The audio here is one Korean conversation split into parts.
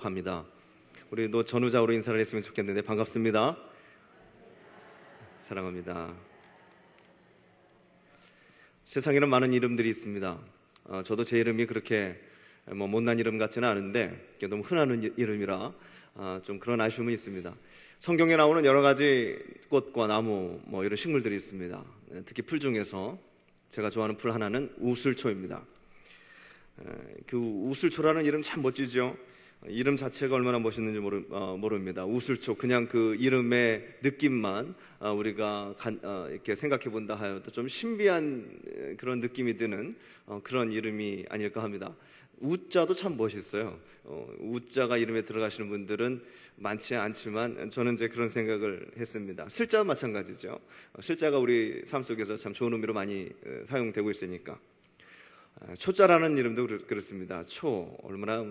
합니다. 우리 또 전후자로 인사를 했으면 좋겠는데 반갑습니다. 사랑합니다. 세상에는 많은 이름들이 있습니다. 저도 제 이름이 그렇게 못난 이름 같지는 않은데 너무 흔한 이름이라 좀 그런 아쉬움이 있습니다. 성경에 나오는 여러 가지 꽃과 나무 이런 식물들이 있습니다. 특히 풀 중에서 제가 좋아하는 풀 하나는 우슬초입니다. 그 우슬초라는 이름 참 멋지죠. 이름 자체가 얼마나 멋있는지 모릅니다. 우슬초, 그냥 그 이름의 느낌만 우리가 이렇게 생각해 본다 하여도 좀 신비한 그런 느낌이 드는 그런 이름이 아닐까 합니다. 우자도 참 멋있어요. 우자가 이름에 들어가시는 분들은 많지 않지만 저는 이제 그런 생각을 했습니다. 슬자도 마찬가지죠. 슬자가 우리 삶 속에서 참 좋은 의미로 많이 사용되고 있으니까. 초자라는 이름도 그렇습니다. 초, 얼마나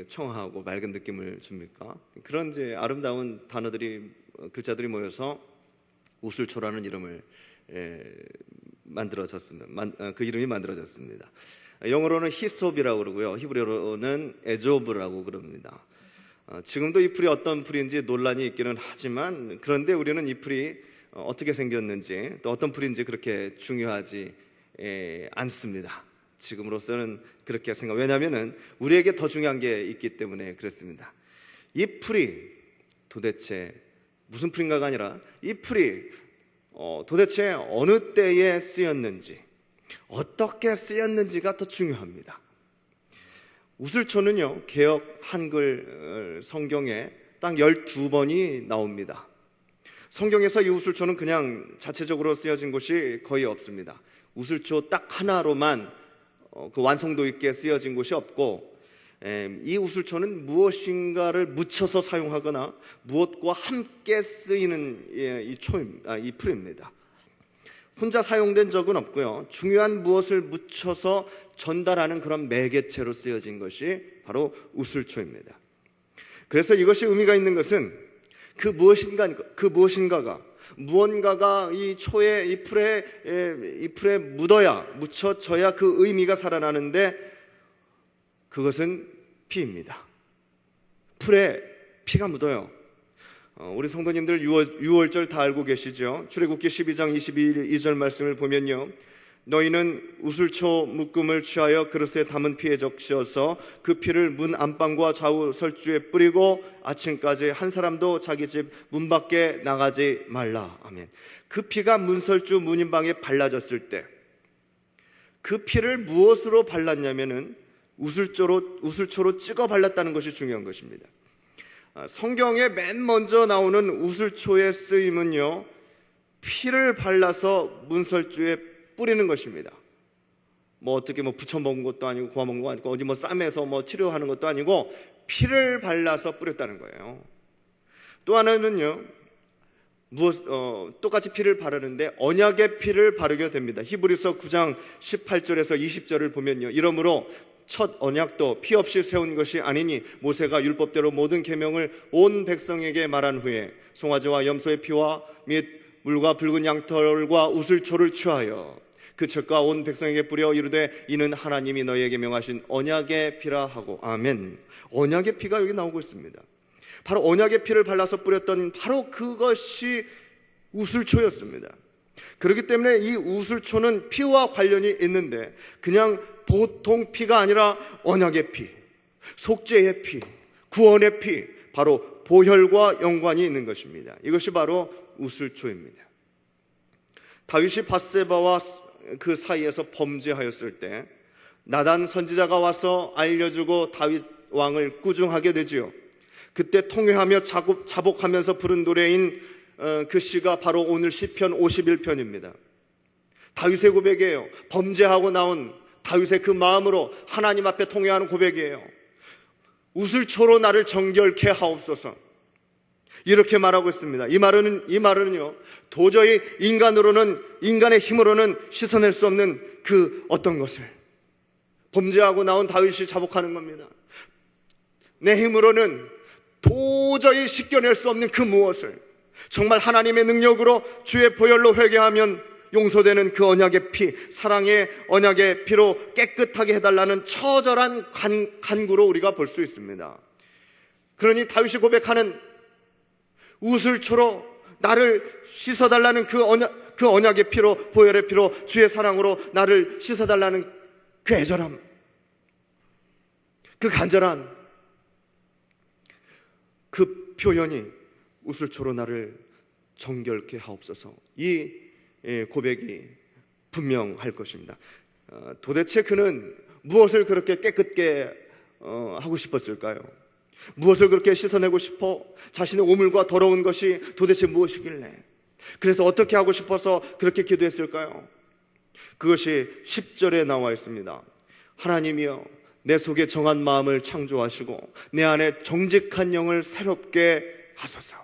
청하고 맑은 느낌을 줍니까? 그런 이제 아름다운 단어들이, 글자들이 모여서 우슬초라는 이름을 만들어졌습니다. 그 이름이 만들어졌습니다. 영어로는 히솝이라고 그러고요. 히브리어로는 에조브라고 그럽니다. 지금도 이 풀이 어떤 풀인지 논란이 있기는 하지만, 그런데 우리는 이 풀이 어떻게 생겼는지, 또 어떤 풀인지 그렇게 중요하지 않습니다. 지금으로서는 그렇게 왜냐하면 우리에게 더 중요한 게 있기 때문에 그렇습니다. 이 풀이 도대체 무슨 풀인가가 아니라 이 풀이 도대체 어느 때에 쓰였는지, 어떻게 쓰였는지가 더 중요합니다. 우슬초는요, 개역 한글 성경에 딱 12번이 나옵니다. 성경에서 이 우슬초는 그냥 자체적으로 쓰여진 곳이 거의 없습니다. 우슬초 딱 하나로만 그 완성도 있게 쓰여진 곳이 없고, 이 우슬초는 무엇인가를 묻혀서 사용하거나 무엇과 함께 쓰이는 이 풀입니다. 혼자 사용된 적은 없고요, 중요한 무엇을 묻혀서 전달하는 그런 매개체로 쓰여진 것이 바로 우슬초입니다. 그래서 이것이 의미가 있는 것은 그 무엇인가가 무언가가 이 초에, 이 풀에 묻혀져야 그 의미가 살아나는데, 그것은 피입니다. 풀에 피가 묻어요. 우리 성도님들 유월절 다 알고 계시죠? 출애굽기 12장 22절 말씀을 보면요, 너희는 우슬초 묶음을 취하여 그릇에 담은 피에 적셔서 그 피를 문 안방과 좌우 설주에 뿌리고 아침까지 한 사람도 자기 집 문 밖에 나가지 말라. 아멘. 그 피가 문설주 문인방에 발라졌을 때, 그 피를 무엇으로 발랐냐면은 우슬초로 찍어 발랐다는 것이 중요한 것입니다. 성경에 맨 먼저 나오는 우슬초의 쓰임은요, 피를 발라서 문설주에 뿌리는 것입니다. 어떻게 붙여 먹은 것도 아니고 구워 먹은 것도 아니고 어디 쌈에서 치료하는 것도 아니고 피를 발라서 뿌렸다는 거예요. 또 하나는요, 똑같이 피를 바르는데 언약의 피를 바르게 됩니다. 히브리서 9장 18절에서 20절을 보면요, 이러므로 첫 언약도 피 없이 세운 것이 아니니 모세가 율법대로 모든 계명을 온 백성에게 말한 후에 송아지와 염소의 피와 및 물과 붉은 양털과 우슬초를 취하여 그 젖과 온 백성에게 뿌려 이르되 이는 하나님이 너희에게 명하신 언약의 피라 하고. 아멘. 언약의 피가 여기 나오고 있습니다. 바로 언약의 피를 발라서 뿌렸던 바로 그것이 우슬초였습니다. 그렇기 때문에 이 우슬초는 피와 관련이 있는데, 그냥 보통 피가 아니라 언약의 피, 속죄의 피, 구원의 피, 바로 보혈과 연관이 있는 것입니다. 이것이 바로 우슬초입니다. 다윗이 밧세바와 그 사이에서 범죄하였을 때 나단 선지자가 와서 알려주고 다윗 왕을 꾸중하게 되지요. 그때 통회하며 자복하면서 부른 노래인 그 시가 바로 오늘 시편 51편입니다. 다윗의 고백이에요. 범죄하고 나온 다윗의 그 마음으로 하나님 앞에 통회하는 고백이에요. 우슬초로 나를 정결케 하옵소서, 이렇게 말하고 있습니다. 이 말은요, 도저히 인간의 힘으로는 씻어낼 수 없는 그 어떤 것을, 범죄하고 나온 다윗이 자복하는 겁니다. 내 힘으로는 도저히 씻겨낼 수 없는 그 무엇을 정말 하나님의 능력으로 주의 보혈로 회개하면 용서되는 그 언약의 피, 사랑의 언약의 피로 깨끗하게 해달라는 처절한 간구로 우리가 볼 수 있습니다. 그러니 다윗이 고백하는 우슬초로 나를 씻어달라는 그 언약의 피로, 보혈의 피로, 주의 사랑으로 나를 씻어달라는 그 애절함, 그 간절한 그 표현이 우슬초로 나를 정결케 하옵소서. 이 고백이 분명할 것입니다. 도대체 그는 무엇을 그렇게 깨끗게 하고 싶었을까요? 무엇을 그렇게 씻어내고 싶어? 자신의 오물과 더러운 것이 도대체 무엇이길래? 그래서 어떻게 하고 싶어서 그렇게 기도했을까요? 그것이 10절에 나와 있습니다. 하나님이여, 내 속에 정한 마음을 창조하시고 내 안에 정직한 영을 새롭게 하소서.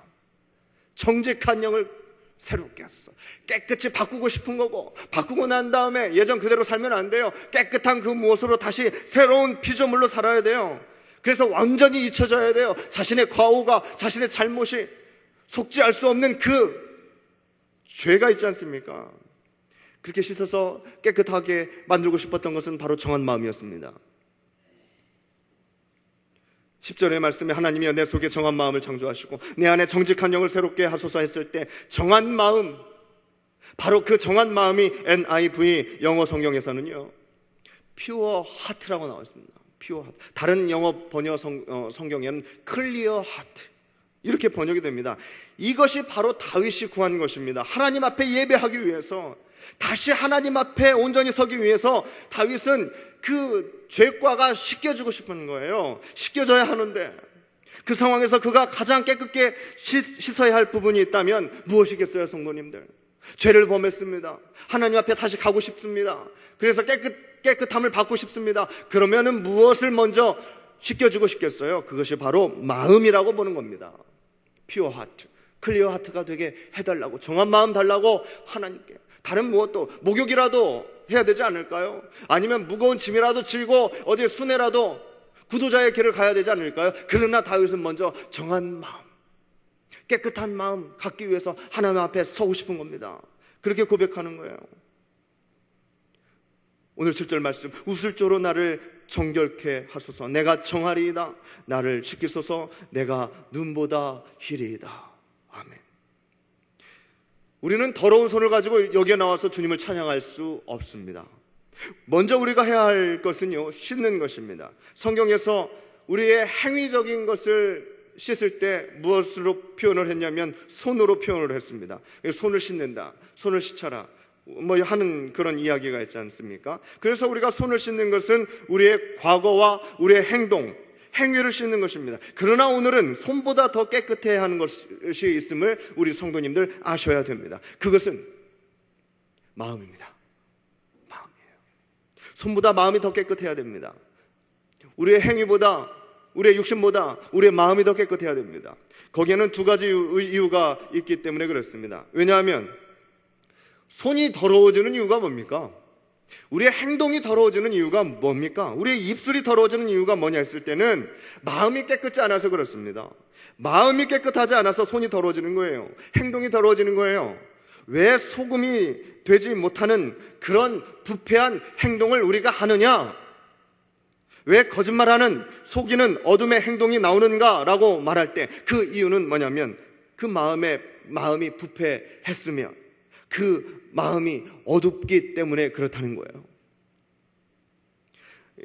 정직한 영을 새롭게 하소서. 깨끗이 바꾸고 싶은 거고, 바꾸고 난 다음에 예전 그대로 살면 안 돼요. 깨끗한 그 무엇으로 다시 새로운 피조물로 살아야 돼요. 그래서 완전히 잊혀져야 돼요. 자신의 과오가, 자신의 잘못이, 속죄할 수 없는 그 죄가 있지 않습니까? 그렇게 씻어서 깨끗하게 만들고 싶었던 것은 바로 정한 마음이었습니다. 10절의 말씀에 하나님이여, 내 속에 정한 마음을 창조하시고 내 안에 정직한 영을 새롭게 하소서 했을 때, 정한 마음, 바로 그 정한 마음이 NIV 영어 성경에서는요, pure heart라고 나와 있습니다. pure heart. 다른 영어 번역 성경에는 clear heart 이렇게 번역이 됩니다. 이것이 바로 다윗이 구한 것입니다. 하나님 앞에 예배하기 위해서, 다시 하나님 앞에 온전히 서기 위해서 다윗은 그 죄과가 씻겨지고 싶은 거예요. 씻겨져야 하는데 그 상황에서 그가 가장 깨끗게 씻어야 할 부분이 있다면 무엇이겠어요, 성도님들? 죄를 범했습니다. 하나님 앞에 다시 가고 싶습니다. 그래서 깨끗함을 받고 싶습니다. 그러면은 무엇을 먼저 씻겨주고 싶겠어요? 그것이 바로 마음이라고 보는 겁니다. pure heart, clear heart가 되게 해달라고, 정한 마음 달라고 하나님께. 다른 무엇도, 목욕이라도 해야 되지 않을까요? 아니면 무거운 짐이라도 지고 어디에 순회라도 구도자의 길을 가야 되지 않을까요? 그러나 다윗은 먼저 정한 마음, 깨끗한 마음 갖기 위해서 하나님 앞에 서고 싶은 겁니다. 그렇게 고백하는 거예요. 오늘 7절 말씀, 우슬조로 나를 정결케 하소서. 내가 정하리이다. 나를 지키소서. 내가 눈보다 희리이다. 아멘. 우리는 더러운 손을 가지고 여기에 나와서 주님을 찬양할 수 없습니다. 먼저 우리가 해야 할 것은요, 씻는 것입니다. 성경에서 우리의 행위적인 것을 씻을 때 무엇으로 표현을 했냐면 손으로 표현을 했습니다. 손을 씻는다, 손을 씻어라 하는 그런 이야기가 있지 않습니까? 그래서 우리가 손을 씻는 것은 우리의 과거와 우리의 행위를 씻는 것입니다. 그러나 오늘은 손보다 더 깨끗해야 하는 것이 있음을 우리 성도님들 아셔야 됩니다. 그것은 마음입니다. 마음이에요. 손보다 마음이 더 깨끗해야 됩니다. 우리의 행위보다, 우리의 육신보다 우리의 마음이 더 깨끗해야 됩니다. 거기에는 두 가지 이유가 있기 때문에 그렇습니다. 왜냐하면 손이 더러워지는 이유가 뭡니까? 우리의 행동이 더러워지는 이유가 뭡니까? 우리의 입술이 더러워지는 이유가 뭐냐 했을 때는 마음이 깨끗지 않아서 그렇습니다. 마음이 깨끗하지 않아서 손이 더러워지는 거예요. 행동이 더러워지는 거예요. 왜 소금이 되지 못하는 그런 부패한 행동을 우리가 하느냐? 왜 거짓말하는, 속이는 어둠의 행동이 나오는가라고 말할 때 그 이유는 뭐냐면 그 마음이 부패했으면, 그 마음이 어둡기 때문에 그렇다는 거예요.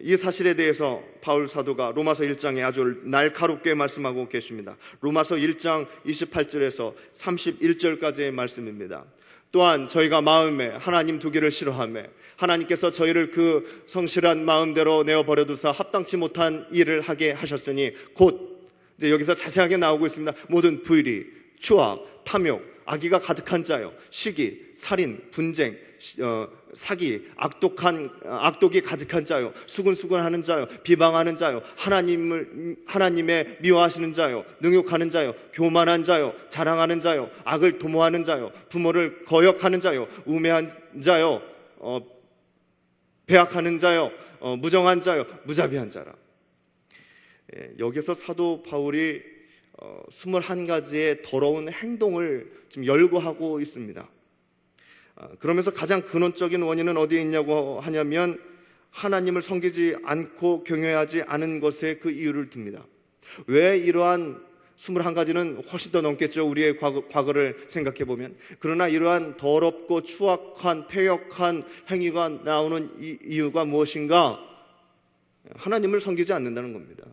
이 사실에 대해서 바울 사도가 로마서 1장에 아주 날카롭게 말씀하고 계십니다. 로마서 1장 28절에서 31절까지의 말씀입니다. 또한 저희가 마음에 하나님 두기를 싫어하며 하나님께서 저희를 그 성실한 마음대로 내어버려두사 합당치 못한 일을 하게 하셨으니 곧, 이제 여기서 자세하게 나오고 있습니다. 모든 불의, 추악, 탐욕, 악의가 가득한 자요, 시기, 살인, 분쟁, 사기, 악독이 가득한 자요, 수근수근하는 자요, 비방하는 자요, 하나님의 미워하시는 자요, 능욕하는 자요, 교만한 자요, 자랑하는 자요, 악을 도모하는 자요, 부모를 거역하는 자요, 우매한 자요, 배악하는 자요, 무정한 자요, 무자비한 자라. 여기서 사도 바울이 21가지의 더러운 행동을 지금 열거하고 있습니다. 그러면서 가장 근원적인 원인은 어디에 있냐고 하냐면 하나님을 섬기지 않고 경외하지 않은 것에 그 이유를 듭니다. 왜 이러한 21가지는 훨씬 더 넘겠죠. 우리의 과거를 생각해 보면. 그러나 이러한 더럽고 추악한 패역한 행위가 나오는 이유가 무엇인가? 하나님을 섬기지 않는다는 겁니다.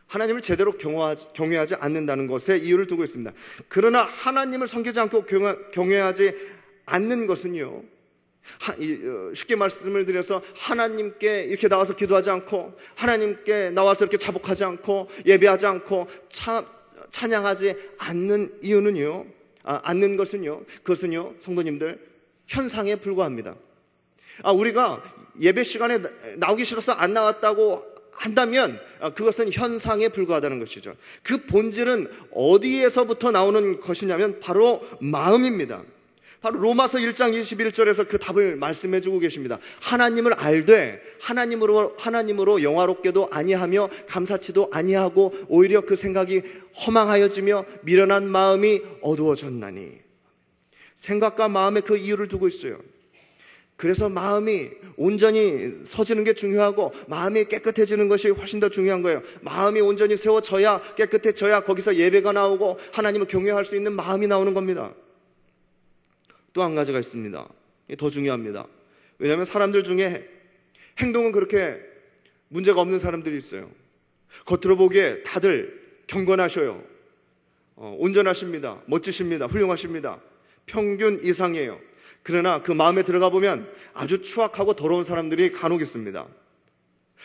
하나님을 제대로 경외하지 않는다는 것에 이유를 두고 있습니다. 그러나 하나님을 섬기지 않고 경외하지 않는 것은요, 쉽게 말씀을 드려서 하나님께 이렇게 나와서 기도하지 않고, 하나님께 나와서 이렇게 자복하지 않고, 예배하지 않고, 찬양하지 않는 이유는요, 않는 것은요, 그것은요, 성도님들, 현상에 불과합니다. 우리가 예배 시간에 나오기 싫어서 안 나왔다고 한다면 그것은 현상에 불과하다는 것이죠. 그 본질은 어디에서부터 나오는 것이냐면 바로 마음입니다. 바로 로마서 1장 21절에서 그 답을 말씀해 주고 계십니다. 하나님을 알되 하나님으로 영화롭게도 아니하며 감사치도 아니하고 오히려 그 생각이 허망하여지며 미련한 마음이 어두워졌나니. 생각과 마음에 그 이유를 두고 있어요. 그래서 마음이 온전히 서지는 게 중요하고 마음이 깨끗해지는 것이 훨씬 더 중요한 거예요. 마음이 온전히 세워져야, 깨끗해져야 거기서 예배가 나오고 하나님을 경외할 수 있는 마음이 나오는 겁니다. 또 한 가지가 있습니다. 더 중요합니다. 왜냐하면 사람들 중에 행동은 그렇게 문제가 없는 사람들이 있어요. 겉으로 보기에 다들 경건하셔요. 온전하십니다. 멋지십니다. 훌륭하십니다. 평균 이상이에요. 그러나 그 마음에 들어가 보면 아주 추악하고 더러운 사람들이 간혹 있습니다.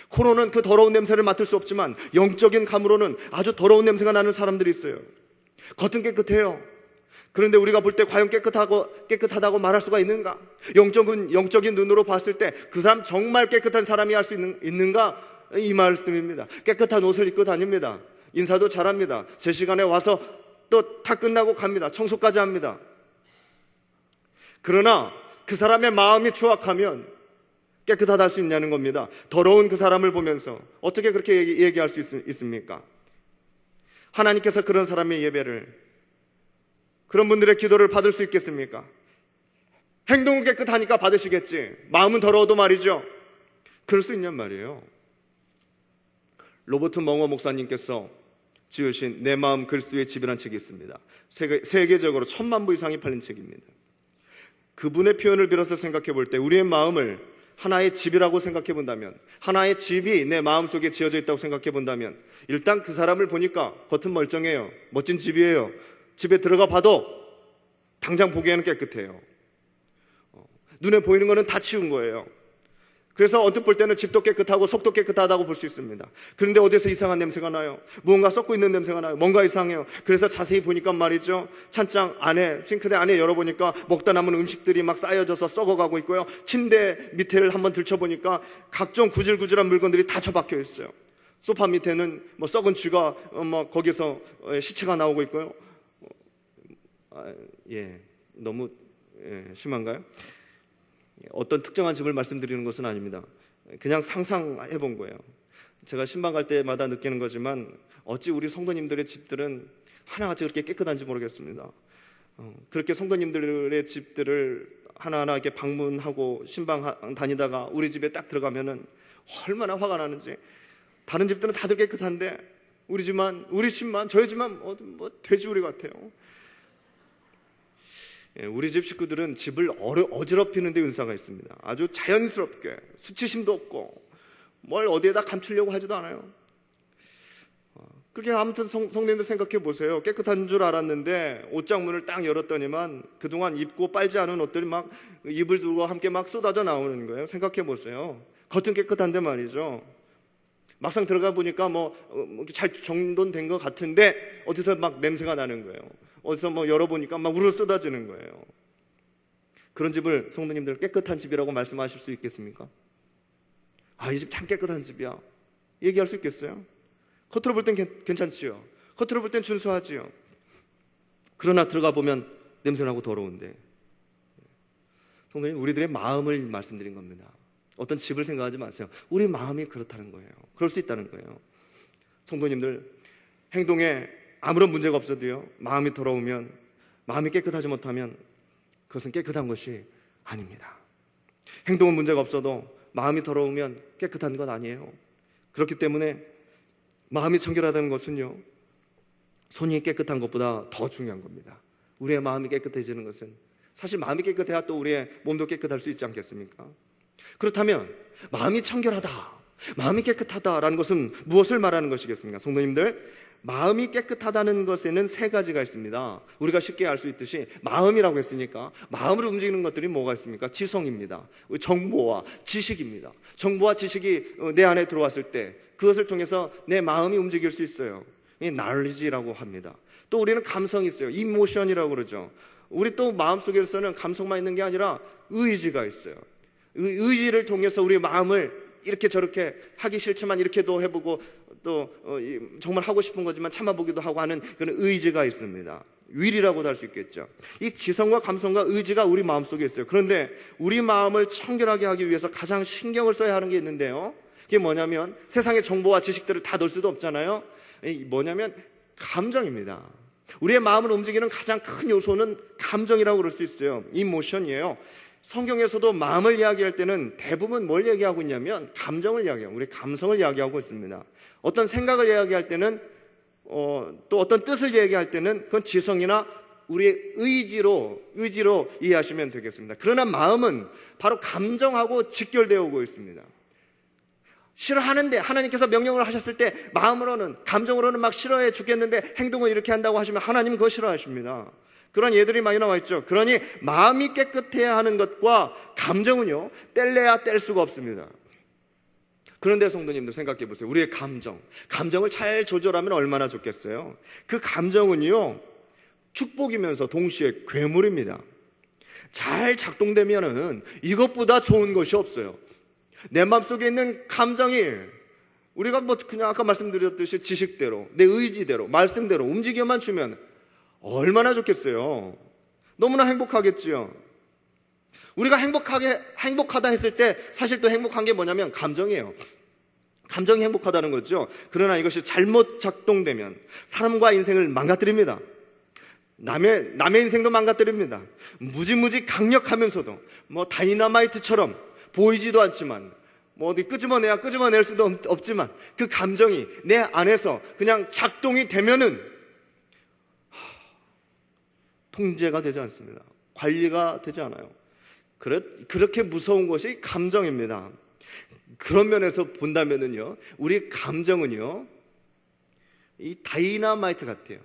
코로는 그 더러운 냄새를 맡을 수 없지만 영적인 감으로는 아주 더러운 냄새가 나는 사람들이 있어요. 겉은 깨끗해요. 그런데 우리가 볼 때 과연 깨끗하다고 말할 수가 있는가? 영적인 눈으로 봤을 때 그 사람 정말 깨끗한 사람이 할 수 있는가? 이 말씀입니다. 깨끗한 옷을 입고 다닙니다. 인사도 잘합니다. 제 시간에 와서 또 다 끝나고 갑니다. 청소까지 합니다. 그러나 그 사람의 마음이 추악하면 깨끗하다 할 수 있냐는 겁니다. 더러운 그 사람을 보면서 어떻게 그렇게 얘기할 수 있습니까? 하나님께서 그런 사람의 예배를, 그런 분들의 기도를 받을 수 있겠습니까? 행동은 깨끗하니까 받으시겠지. 마음은 더러워도 말이죠. 그럴 수 있냔 말이에요. 로버트 멍어 목사님께서 지으신 내 마음 그리스도의 집이라는 책이 있습니다. 세계적으로 1000만 부 이상이 팔린 책입니다. 그분의 표현을 빌어서 생각해 볼 때 우리의 마음을 하나의 집이라고 생각해 본다면, 하나의 집이 내 마음속에 지어져 있다고 생각해 본다면, 일단 그 사람을 보니까 겉은 멀쩡해요. 멋진 집이에요. 집에 들어가 봐도 당장 보기에는 깨끗해요. 눈에 보이는 거는 다 치운 거예요. 그래서 언뜻 볼 때는 집도 깨끗하고 속도 깨끗하다고 볼 수 있습니다. 그런데 어디서 이상한 냄새가 나요. 무언가 썩고 있는 냄새가 나요. 뭔가 이상해요. 그래서 자세히 보니까 말이죠, 찬장 안에, 싱크대 안에 열어보니까 먹다 남은 음식들이 막 쌓여져서 썩어가고 있고요. 침대 밑에를 한번 들춰보니까 각종 구질구질한 물건들이 다 처박혀 있어요. 소파 밑에는 뭐 썩은 쥐가 거기서 시체가 나오고 있고요. 너무 심한가요? 어떤 특정한 집을 말씀드리는 것은 아닙니다. 그냥 상상해 본 거예요. 제가 신방 갈 때마다 느끼는 거지만 어찌 우리 성도님들의 집들은 하나같이 그렇게 깨끗한지 모르겠습니다. 그렇게 성도님들의 집들을 하나하나 이렇게 방문하고 신방 다니다가 우리 집에 딱 들어가면은 얼마나 화가 나는지. 다른 집들은 다들 깨끗한데 우리 집만, 저희 집만 뭐 돼지우리 같아요. 우리 집 식구들은 집을 어지럽히는 데 은사가 있습니다. 아주 자연스럽게, 수치심도 없고 뭘 어디에다 감추려고 하지도 않아요. 그렇게 아무튼 성도님들 생각해 보세요. 깨끗한 줄 알았는데 옷장 문을 딱 열었더니만 그동안 입고 빨지 않은 옷들이 막 이불 두고 함께 막 쏟아져 나오는 거예요. 생각해 보세요. 겉은 깨끗한데 말이죠, 막상 들어가 보니까 잘 정돈된 것 같은데 어디서 막 냄새가 나는 거예요. 어디서 열어보니까 막 우르르 쏟아지는 거예요. 그런 집을 성도님들 깨끗한 집이라고 말씀하실 수 있겠습니까? 이 집 참 깨끗한 집이야, 얘기할 수 있겠어요? 겉으로 볼 땐 괜찮지요. 겉으로 볼 땐 준수하지요. 그러나 들어가 보면 냄새나고 더러운데. 성도님, 우리들의 마음을 말씀드린 겁니다. 어떤 집을 생각하지 마세요. 우리 마음이 그렇다는 거예요. 그럴 수 있다는 거예요. 성도님들, 행동에 아무런 문제가 없어도요, 마음이 더러우면, 마음이 깨끗하지 못하면 그것은 깨끗한 것이 아닙니다. 행동은 문제가 없어도 마음이 더러우면 깨끗한 것 아니에요. 그렇기 때문에 마음이 청결하다는 것은요, 손이 깨끗한 것보다 더 중요한 겁니다. 우리의 마음이 깨끗해지는 것은, 사실 마음이 깨끗해야 또 우리의 몸도 깨끗할 수 있지 않겠습니까? 그렇다면 마음이 청결하다, 마음이 깨끗하다라는 것은 무엇을 말하는 것이겠습니까? 성도님들, 마음이 깨끗하다는 것에는 세 가지가 있습니다. 우리가 쉽게 알 수 있듯이 마음이라고 했으니까 마음을 움직이는 것들이 뭐가 있습니까? 지성입니다. 정보와 지식입니다. 정보와 지식이 내 안에 들어왔을 때 그것을 통해서 내 마음이 움직일 수 있어요. 이 knowledge라고 합니다. 또 우리는 감성이 있어요. 이모션이라고 그러죠. 우리 또 마음속에서는 감성만 있는 게 아니라 의지가 있어요. 의지를 통해서 우리의 마음을 이렇게 저렇게 하기 싫지만 이렇게도 해보고 또 정말 하고 싶은 거지만 참아보기도 하고 하는 그런 의지가 있습니다. will이라고도 할 수 있겠죠. 이 지성과 감성과 의지가 우리 마음속에 있어요. 그런데 우리 마음을 청결하게 하기 위해서 가장 신경을 써야 하는 게 있는데요, 그게 뭐냐면, 세상의 정보와 지식들을 다 넣을 수도 없잖아요. 뭐냐면 감정입니다. 우리의 마음을 움직이는 가장 큰 요소는 감정이라고 그럴 수 있어요. 이모션이에요. 성경에서도 마음을 이야기할 때는 대부분 뭘 얘기하고 있냐면 감정을 이야기하고, 우리 감성을 이야기하고 있습니다. 어떤 생각을 이야기할 때는 또 어떤 뜻을 얘기할 때는 그건 지성이나 우리의 의지로 이해하시면 되겠습니다. 그러나 마음은 바로 감정하고 직결되어 오고 있습니다. 싫어하는데 하나님께서 명령을 하셨을 때 마음으로는, 감정으로는 막 싫어해 죽겠는데 행동을 이렇게 한다고 하시면 하나님은 그거 싫어하십니다. 그런 예들이 많이 나와 있죠. 그러니 마음이 깨끗해야 하는 것과 감정은요, 뗄래야 뗄 수가 없습니다. 그런데 성도님들 생각해 보세요. 우리의 감정을 잘 조절하면 얼마나 좋겠어요. 그 감정은요, 축복이면서 동시에 괴물입니다. 잘 작동되면은 이것보다 좋은 것이 없어요. 내 마음속에 있는 감정이 우리가 그냥 아까 말씀드렸듯이 지식대로, 내 의지대로, 말씀대로 움직여만 주면 얼마나 좋겠어요. 너무나 행복하겠지요. 우리가 행복하다 했을 때 사실 또 행복한 게 뭐냐면 감정이에요. 감정이 행복하다는 거죠. 그러나 이것이 잘못 작동되면 사람과 인생을 망가뜨립니다. 남의 인생도 망가뜨립니다. 무지무지 강력하면서도 다이너마이트처럼 보이지도 않지만 어디 끄집어낼 수도 없지만 그 감정이 내 안에서 그냥 작동이 되면은 통제가 되지 않습니다. 관리가 되지 않아요. 그렇게 무서운 것이 감정입니다. 그런 면에서 본다면은요, 우리 감정은요, 이 다이너마이트 같아요.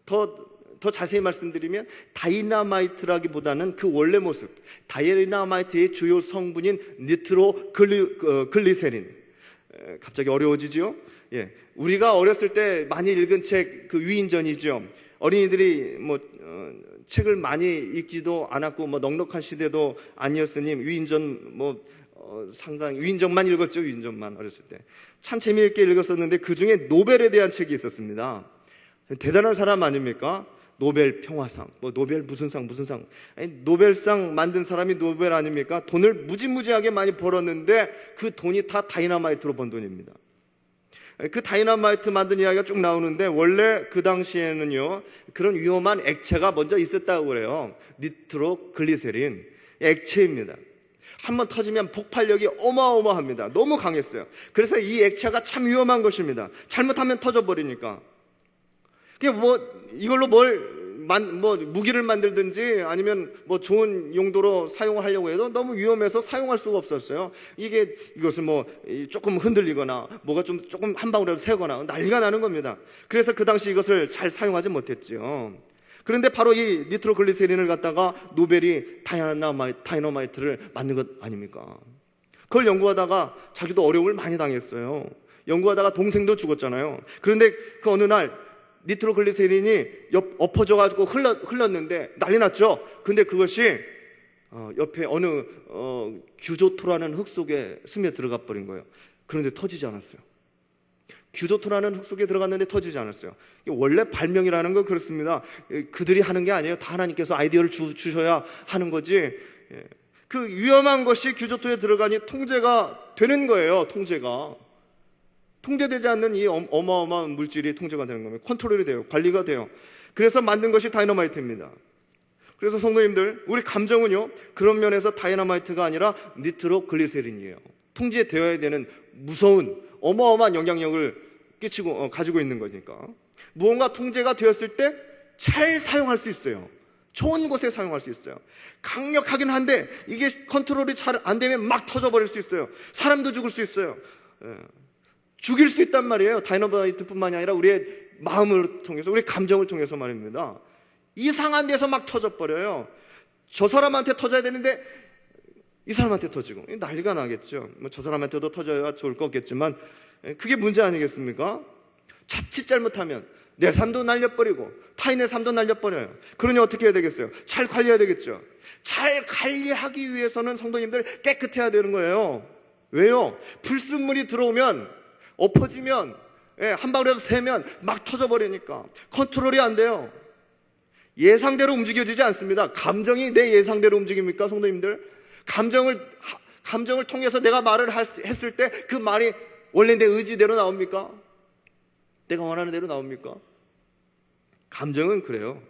더 자세히 말씀드리면 다이너마이트라기보다는 그 원래 모습, 다이너마이트의 주요 성분인 니트로글리세린. 갑자기 어려워지죠? 예, 우리가 어렸을 때 많이 읽은 책, 그 위인전이죠. 어린이들이 책을 많이 읽지도 않았고 넉넉한 시대도 아니었으니 위인전 상당히 위인전만 읽었죠. 위인전만 어렸을 때 참 재미있게 읽었었는데 그 중에 노벨에 대한 책이 있었습니다. 대단한 사람 아닙니까? 노벨 평화상, 노벨 무슨 상, 아니, 노벨상 만든 사람이 노벨 아닙니까? 돈을 무지무지하게 많이 벌었는데 그 돈이 다 다이너마이트로 번 돈입니다. 그 다이너마이트 만든 이야기가 쭉 나오는데 원래 그 당시에는요, 그런 위험한 액체가 먼저 있었다고 그래요. 니트로글리세린 액체입니다. 한번 터지면 폭발력이 어마어마합니다. 너무 강했어요. 그래서 이 액체가 참 위험한 것입니다. 잘못하면 터져버리니까. 이걸로 무기를 만들든지 아니면 좋은 용도로 사용을 하려고 해도 너무 위험해서 사용할 수가 없었어요. 이것을 조금 흔들리거나 뭐가 조금 한 방울이라도 새거나 난리가 나는 겁니다. 그래서 그 당시 이것을 잘 사용하지 못했죠. 그런데 바로 이 니트로글리세린을 갖다가 노벨이 다이너마이트를 만든 것 아닙니까? 그걸 연구하다가 자기도 어려움을 많이 당했어요. 연구하다가 동생도 죽었잖아요. 그런데 그 어느 날 니트로글리세린이 엎어져가지고 흘렀는데 난리 났죠. 근데 그것이 옆에 어느 규조토라는 흙 속에 스며들어가 버린 거예요. 그런데 터지지 않았어요. 규조토라는 흙 속에 들어갔는데 터지지 않았어요. 원래 발명이라는 건 그렇습니다. 그들이 하는 게 아니에요. 다 하나님께서 아이디어를 주셔야 하는 거지. 그 위험한 것이 규조토에 들어가니 통제가 되는 거예요. 통제되지 않는 이 어마어마한 물질이 통제가 되는 겁니다. 컨트롤이 돼요. 관리가 돼요. 그래서 만든 것이 다이너마이트입니다. 그래서 성도님들, 우리 감정은요, 그런 면에서 다이너마이트가 아니라 니트로글리세린이에요. 통제되어야 되는 무서운 어마어마한 영향력을 가지고 있는 거니까. 무언가 통제가 되었을 때 잘 사용할 수 있어요. 좋은 곳에 사용할 수 있어요. 강력하긴 한데 이게 컨트롤이 잘 안 되면 막 터져버릴 수 있어요. 사람도 죽을 수 있어요. 죽일 수 있단 말이에요. 다이너마이트뿐만이 아니라 우리의 마음을 통해서, 우리 감정을 통해서 말입니다. 이상한 데서 막 터져버려요. 저 사람한테 터져야 되는데 이 사람한테 터지고 난리가 나겠죠. 저 사람한테도 터져야 좋을 거겠지만 그게 문제 아니겠습니까? 자칫 잘못하면 내 삶도 날려버리고 타인의 삶도 날려버려요. 그러니 어떻게 해야 되겠어요? 잘 관리해야 되겠죠. 잘 관리하기 위해서는 성도님들 깨끗해야 되는 거예요. 왜요? 불순물이 들어오면, 엎어지면, 한 방울에서 새면 막 터져버리니까 컨트롤이 안 돼요. 예상대로 움직여지지 않습니다. 감정이 내 예상대로 움직입니까, 성도님들? 감정을 통해서 내가 말을 했을 때 그 말이 원래 내 의지대로 나옵니까? 내가 원하는 대로 나옵니까? 감정은 그래요.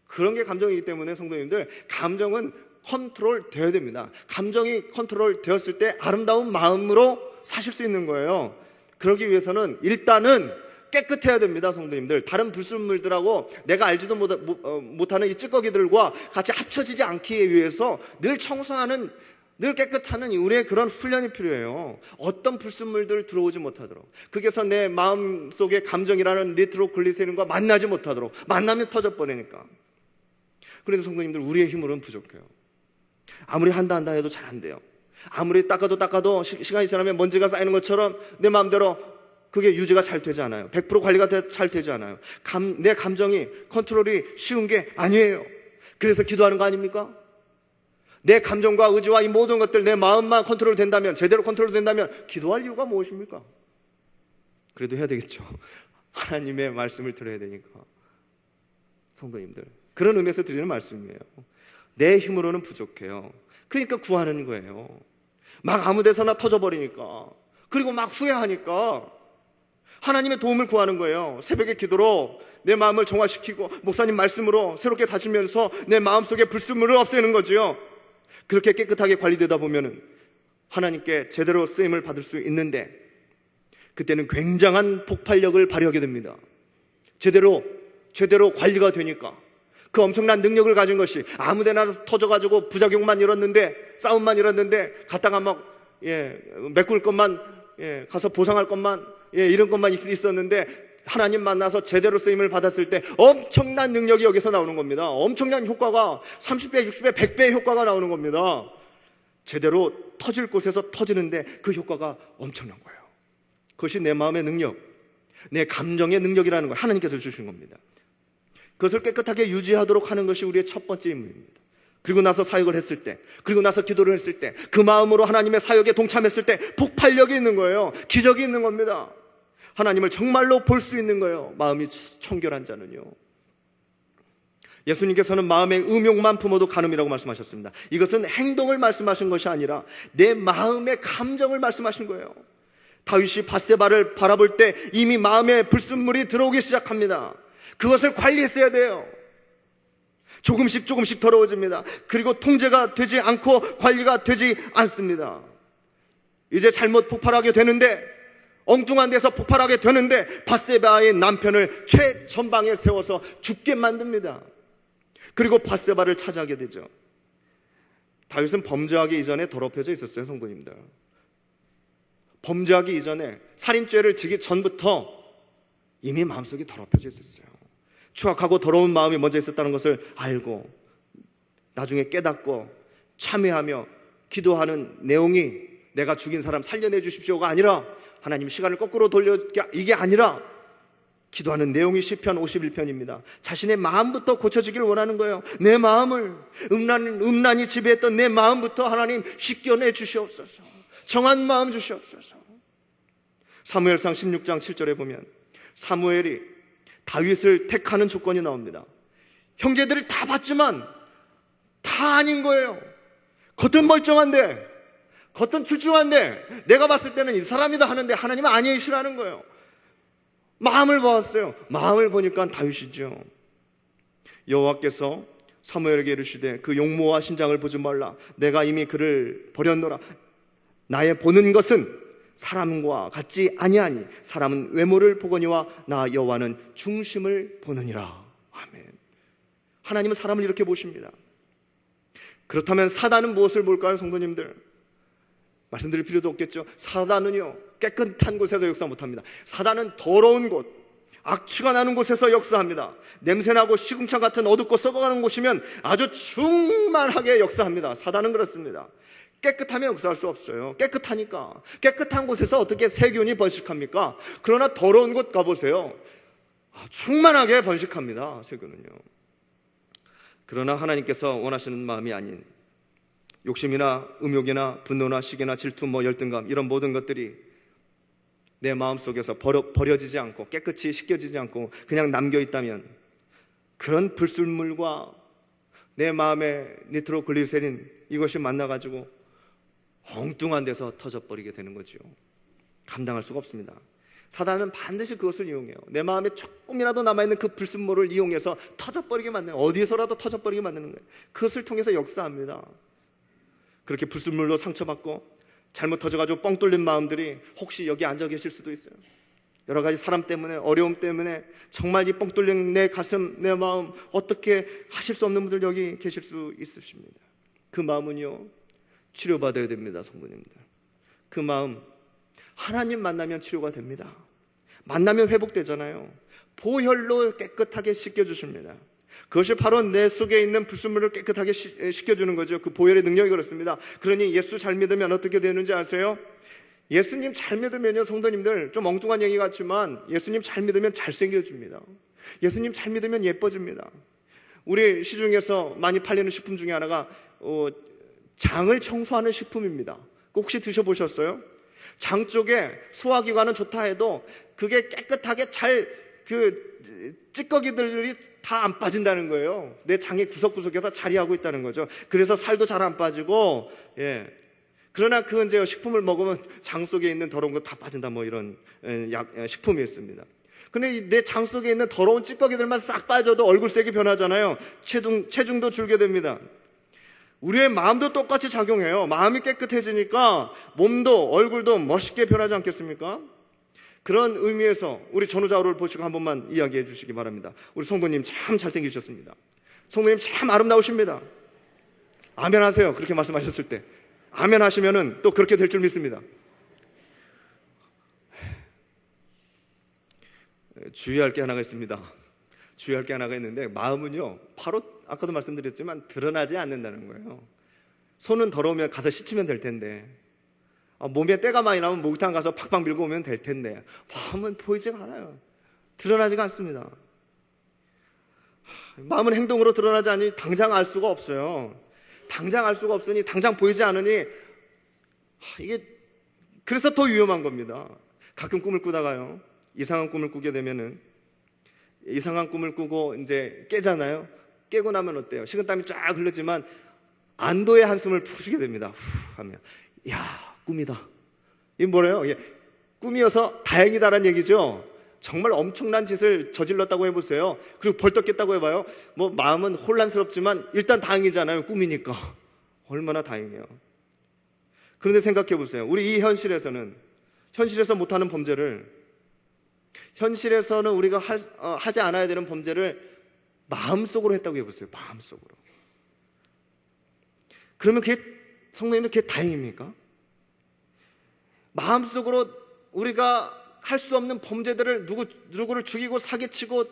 그런 게 감정이기 때문에 성도님들, 감정은 컨트롤 되어야 됩니다. 감정이 컨트롤 되었을 때 아름다운 마음으로 사실 수 있는 거예요. 그러기 위해서는 일단은 깨끗해야 됩니다, 성도님들. 다른 불순물들하고 내가 알지도 못하는 이 찌꺼기들과 같이 합쳐지지 않기 위해서 늘 청소하는, 늘 깨끗하는 우리의 그런 훈련이 필요해요. 어떤 불순물들 들어오지 못하도록, 그게서 내 마음속의 감정이라는 니트로글리세린과 만나지 못하도록, 만나면 터져버리니까. 그래도 성도님들, 우리의 힘으로는 부족해요. 아무리 한다 해도 잘 안 돼요. 아무리 닦아도 시간이 지나면 먼지가 쌓이는 것처럼 내 마음대로 그게 유지가 잘 되지 않아요. 100% 관리가 잘 되지 않아요. 내 감정이 컨트롤이 쉬운 게 아니에요. 그래서 기도하는 거 아닙니까? 내 감정과 의지와 이 모든 것들, 내 마음만 컨트롤 된다면, 제대로 컨트롤 된다면 기도할 이유가 무엇입니까? 그래도 해야 되겠죠. 하나님의 말씀을 들어야 되니까. 성도님들, 그런 의미에서 드리는 말씀이에요. 내 힘으로는 부족해요. 그러니까 구하는 거예요. 막 아무 데서나 터져버리니까, 그리고 막 후회하니까 하나님의 도움을 구하는 거예요. 새벽의 기도로 내 마음을 정화시키고 목사님 말씀으로 새롭게 다지면서 내 마음속에 불순물을 없애는 거지요. 그렇게 깨끗하게 관리되다 보면은 하나님께 제대로 쓰임을 받을 수 있는데, 그때는 굉장한 폭발력을 발휘하게 됩니다. 제대로 관리가 되니까. 그 엄청난 능력을 가진 것이 아무데나 터져가지고 부작용만 일었는데, 싸움만 일었는데, 갔다가 막 메꿀 것만, 가서 보상할 것만, 이런 것만 있었는데, 하나님 만나서 제대로 쓰임을 받았을 때 엄청난 능력이 여기서 나오는 겁니다. 엄청난 효과가 30배, 60배, 100배의 효과가 나오는 겁니다. 제대로 터질 곳에서 터지는데 그 효과가 엄청난 거예요. 그것이 내 마음의 능력, 내 감정의 능력이라는 걸 하나님께서 주신 겁니다. 그것을 깨끗하게 유지하도록 하는 것이 우리의 첫 번째 임무입니다. 그리고 나서 사역을 했을 때, 그리고 나서 기도를 했을 때, 그 마음으로 하나님의 사역에 동참했을 때 폭발력이 있는 거예요. 기적이 있는 겁니다. 하나님을 정말로 볼 수 있는 거예요. 마음이 청결한 자는요. 예수님께서는 마음의 음욕만 품어도 간음이라고 말씀하셨습니다. 이것은 행동을 말씀하신 것이 아니라 내 마음의 감정을 말씀하신 거예요. 다윗이 밧세바를 바라볼 때 이미 마음에 불순물이 들어오기 시작합니다. 그것을 관리했어야 돼요. 조금씩 더러워집니다. 그리고 통제가 되지 않고 관리가 되지 않습니다. 이제 잘못 폭발하게 되는데, 엉뚱한 데서 폭발하게 되는데, 밧세바의 남편을 최전방에 세워서 죽게 만듭니다. 그리고 밧세바를 차지하게 되죠. 다윗은 범죄하기 이전에 더럽혀져 있었어요, 성도님들. 범죄하기 이전에, 살인죄를 지기 전부터 이미 마음속이 더럽혀져 있었어요. 추악하고 더러운 마음이 먼저 있었다는 것을 알고 나중에 깨닫고 참회하며 기도하는 내용이 내가 죽인 사람 살려내 주십시오가 아니라, 하나님 시간을 거꾸로 돌려, 이게 아니라 기도하는 내용이 시편 51편입니다. 자신의 마음부터 고쳐지기를 원하는 거예요. 내 마음을, 음란이 지배했던 내 마음부터 하나님 씻겨내 주시옵소서. 정한 마음 주시옵소서. 사무엘상 16장 7절에 보면 사무엘이 다윗을 택하는 조건이 나옵니다. 형제들이 다 봤지만 다 아닌 거예요. 겉은 멀쩡한데, 겉은 출중한데, 내가 봤을 때는 이 사람이다 하는데 하나님은 아니시라는 거예요. 마음을 보았어요. 마음을 보니까 다윗이죠. 여호와께서 사무엘에게 이르시되 그 용모와 신장을 보지 말라. 내가 이미 그를 버렸노라. 나의 보는 것은 사람과 같지 아니하니 사람은 외모를 보거니와 나 여호와는 중심을 보느니라. 아멘. 하나님은 사람을 이렇게 보십니다. 그렇다면 사단은 무엇을 볼까요, 성도님들? 말씀드릴 필요도 없겠죠. 사단은요, 깨끗한 곳에서 역사 못합니다. 사단은 더러운 곳, 악취가 나는 곳에서 역사합니다. 냄새나고 시궁창 같은 어둡고 썩어가는 곳이면 아주 충만하게 역사합니다. 사단은 그렇습니다. 깨끗하면 역사할 수 없어요. 깨끗하니까. 깨끗한 곳에서 어떻게 세균이 번식합니까? 그러나 더러운 곳 가보세요. 충만하게 번식합니다, 세균은요. 그러나 하나님께서 원하시는 마음이 아닌 욕심이나 음욕이나 분노나 시기나 질투, 열등감, 이런 모든 것들이 내 마음속에서 버려지지 않고 깨끗이 씻겨지지 않고 그냥 남겨있다면 그런 불순물과 내 마음에 니트로글리세린 이것이 만나가지고 엉뚱한 데서 터져버리게 되는 거죠. 감당할 수가 없습니다. 사단은 반드시 그것을 이용해요. 내 마음에 조금이라도 남아있는 그 불순물을 이용해서 터져버리게 만드는, 어디서라도 터져버리게 만드는 거예요. 그것을 통해서 역사합니다. 그렇게 불순물로 상처받고 잘못 터져가지고 뻥 뚫린 마음들이 혹시 여기 앉아 계실 수도 있어요. 여러 가지 사람 때문에, 어려움 때문에 정말 이 뻥 뚫린 내 가슴, 내 마음 어떻게 하실 수 없는 분들 여기 계실 수 있으십니다. 그 마음은요, 치료받아야 됩니다, 성도님들. 그 마음 하나님 만나면 치료가 됩니다. 만나면 회복되잖아요. 보혈로 깨끗하게 씻겨주십니다. 그것이 바로 내 속에 있는 불순물을 깨끗하게 씻겨주는 거죠. 그 보혈의 능력이 그렇습니다. 그러니 예수 잘 믿으면 어떻게 되는지 아세요? 예수님 잘 믿으면요, 성도님들, 좀 엉뚱한 얘기 같지만 예수님 잘 믿으면 잘생겨집니다. 예수님 잘 믿으면 예뻐집니다. 우리 시중에서 많이 팔리는 식품 중에 하나가 장을 청소하는 식품입니다. 혹시 드셔보셨어요? 장 쪽에 소화기관은 좋다 해도 그게 깨끗하게 잘 찌꺼기들이 다 안 빠진다는 거예요. 내 장의 구석구석에서 자리하고 있다는 거죠. 그래서 살도 잘 안 빠지고, 그러나 그 이제 식품을 먹으면 장 속에 있는 더러운 거 다 빠진다, 이런 식품이 있습니다. 근데 내 장 속에 있는 더러운 찌꺼기들만 싹 빠져도 얼굴색이 변하잖아요. 체중도 줄게 됩니다. 우리의 마음도 똑같이 작용해요. 마음이 깨끗해지니까 몸도 얼굴도 멋있게 변하지 않겠습니까? 그런 의미에서 우리 전후좌우를 보시고 한 번만 이야기해 주시기 바랍니다. 우리 성도님 참 잘생기셨습니다. 성도님 참 아름다우십니다. 아멘 하세요. 그렇게 말씀하셨을 때 아멘 하시면은 또 그렇게 될 줄 믿습니다. 주의할 게 하나가 있습니다. 주의할 게 하나가 있는데, 마음은요, 바로 아까도 말씀드렸지만 드러나지 않는다는 거예요. 손은 더러우면 가서 씻으면 될 텐데, 몸에 때가 많이 나면 목욕탕 가서 팍팍 밀고 오면 될 텐데, 마음은 보이지가 않아요. 드러나지가 않습니다. 마음은 행동으로 드러나지 않으니 당장 알 수가 없어요. 당장 알 수가 없으니, 당장 보이지 않으니, 이게 그래서 더 위험한 겁니다. 가끔 꿈을 꾸다가요, 이상한 꿈을 꾸게 되면은, 이상한 꿈을 꾸고 이제 깨잖아요. 깨고 나면 어때요? 식은땀이 쫙 흐르지만 안도의 한숨을 푹 쉬게 됩니다. 후 하면, 야, 꿈이다. 이게 뭐래요? 이게 꿈이어서 다행이다라는 얘기죠. 정말 엄청난 짓을 저질렀다고 해보세요. 그리고 벌떡 깼다고 해봐요. 마음은 혼란스럽지만 일단 다행이잖아요. 꿈이니까. 얼마나 다행이에요. 그런데 생각해 보세요. 우리 이 현실에서 못하는 범죄를, 현실에서는 우리가 하지 않아야 되는 범죄를 마음속으로 했다고 해보세요. 마음속으로. 그러면 성도님들 그게 다행입니까? 마음속으로 우리가 할 수 없는 범죄들을 누구를 죽이고 사기치고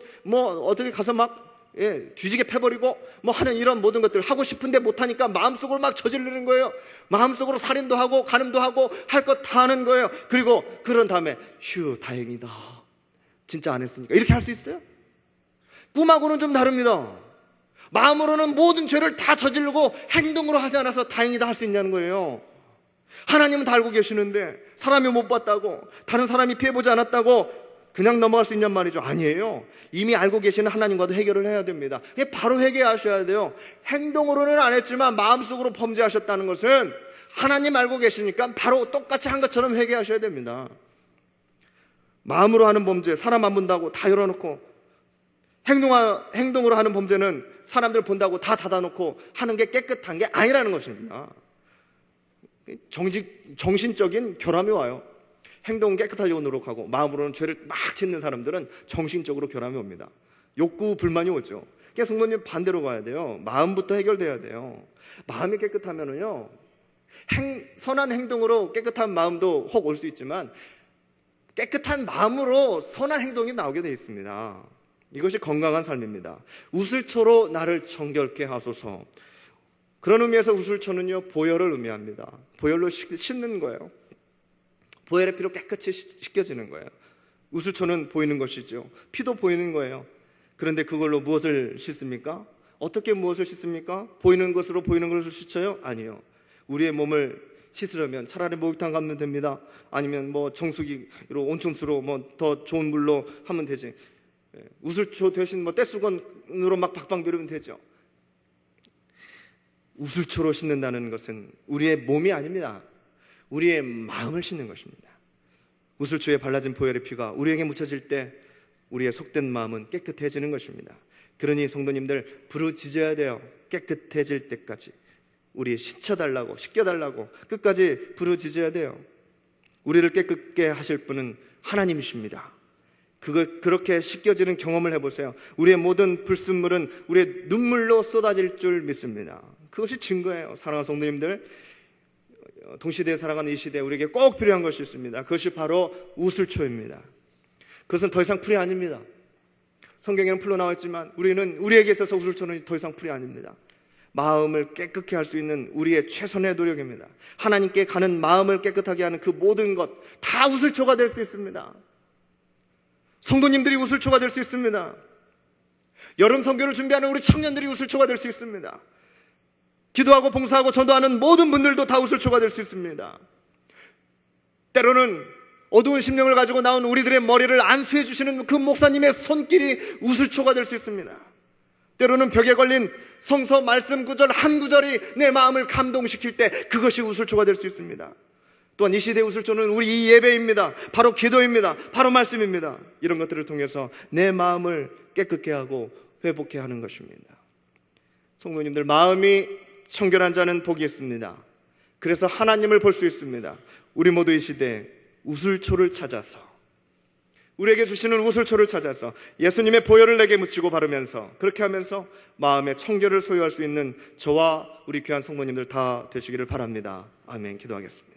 어떻게 가서 막 뒤지게 패버리고 하는 이런 모든 것들 하고 싶은데 못하니까 마음속으로 막 저지르는 거예요. 마음속으로 살인도 하고 간음도 하고 할 것 다 하는 거예요. 그리고 그런 다음에 휴, 다행이다, 진짜 안 했으니까, 이렇게 할 수 있어요? 꿈하고는 좀 다릅니다. 마음으로는 모든 죄를 다 저지르고 행동으로 하지 않아서 다행이다 할 수 있냐는 거예요. 하나님은 다 알고 계시는데 사람이 못 봤다고, 다른 사람이 피해보지 않았다고 그냥 넘어갈 수 있냔 말이죠. 아니에요. 이미 알고 계시는 하나님과도 해결을 해야 됩니다. 바로 회개하셔야 돼요. 행동으로는 안 했지만 마음속으로 범죄하셨다는 것은 하나님 알고 계시니까 바로 똑같이 한 것처럼 회개하셔야 됩니다. 마음으로 하는 범죄, 사람 안 본다고 다 열어놓고, 행동으로 하는 범죄는 사람들 본다고 다 닫아놓고 하는 게 깨끗한 게 아니라는 것입니다. 정신적인 결함이 와요. 행동은 깨끗하려고 노력하고 마음으로는 죄를 막 짓는 사람들은 정신적으로 결함이 옵니다. 욕구, 불만이 오죠. 그러니까 성도님 반대로 가야 돼요. 마음부터 해결돼야 돼요. 마음이 깨끗하면은요, 선한 행동으로 깨끗한 마음도 혹 올 수 있지만 깨끗한 마음으로 선한 행동이 나오게 되어 있습니다. 이것이 건강한 삶입니다. 우슬초로 나를 정결케 하소서. 그런 의미에서 우슬초는요, 보혈을 의미합니다. 보혈로 씻는 거예요. 보혈의 피로 깨끗이 씻겨지는 거예요. 우슬초는 보이는 것이죠. 피도 보이는 거예요. 그런데 그걸로 무엇을 씻습니까? 어떻게 무엇을 씻습니까? 보이는 것으로 보이는 것을 씻어요? 아니요. 우리의 몸을 씻으려면 차라리 목욕탕 가면 됩니다. 아니면 뭐 정수기로, 온충수로 뭐 더 좋은 물로 하면 되지. 우슬초 대신 뭐 떼수건으로 막 박박 비르면 되죠. 우슬초로 씻는다는 것은 우리의 몸이 아닙니다. 우리의 마음을 씻는 것입니다. 우슬초에 발라진 보혈의 피가 우리에게 묻혀질 때 우리의 속된 마음은 깨끗해지는 것입니다. 그러니 성도님들 부르짖어야 돼요. 깨끗해질 때까지 우리 씻어달라고, 씻겨달라고 끝까지 부르짖어야 돼요. 우리를 깨끗게 하실 분은 하나님이십니다. 그렇게 씻겨지는 경험을 해보세요. 우리의 모든 불순물은 우리의 눈물로 쏟아질 줄 믿습니다. 그것이 증거예요. 사랑하는 성도님들, 동시대에 살아가는 이 시대에 우리에게 꼭 필요한 것이 있습니다. 그것이 바로 우슬초입니다. 그것은 더 이상 풀이 아닙니다. 성경에는 풀로 나와 있지만 우리에게 있어서 우슬초는 더 이상 풀이 아닙니다. 마음을 깨끗게 할 수 있는 우리의 최선의 노력입니다. 하나님께 가는 마음을 깨끗하게 하는 그 모든 것 다 우슬초가 될 수 있습니다. 성도님들이 우슬초가 될 수 있습니다. 여름 선교를 준비하는 우리 청년들이 우슬초가 될 수 있습니다. 기도하고 봉사하고 전도하는 모든 분들도 다 우슬초가 될 수 있습니다. 때로는 어두운 심령을 가지고 나온 우리들의 머리를 안수해 주시는 그 목사님의 손길이 우슬초가 될 수 있습니다. 때로는 벽에 걸린 성서 말씀 구절 한 구절이 내 마음을 감동시킬 때 그것이 우슬초가 될 수 있습니다. 또한 이 시대의 우슬초는 우리 이 예배입니다. 바로 기도입니다. 바로 말씀입니다. 이런 것들을 통해서 내 마음을 깨끗게 하고 회복해 하는 것입니다. 성도님들, 마음이 청결한 자는 복이 있습니다. 그래서 하나님을 볼 수 있습니다. 우리 모두 이 시대에 우슬초를 찾아서, 우리에게 주시는 우슬초를 찾아서 예수님의 보혈을 내게 묻히고 바르면서, 그렇게 하면서 마음의 청결을 소유할 수 있는 저와 우리 귀한 성도님들 다 되시기를 바랍니다. 아멘. 기도하겠습니다.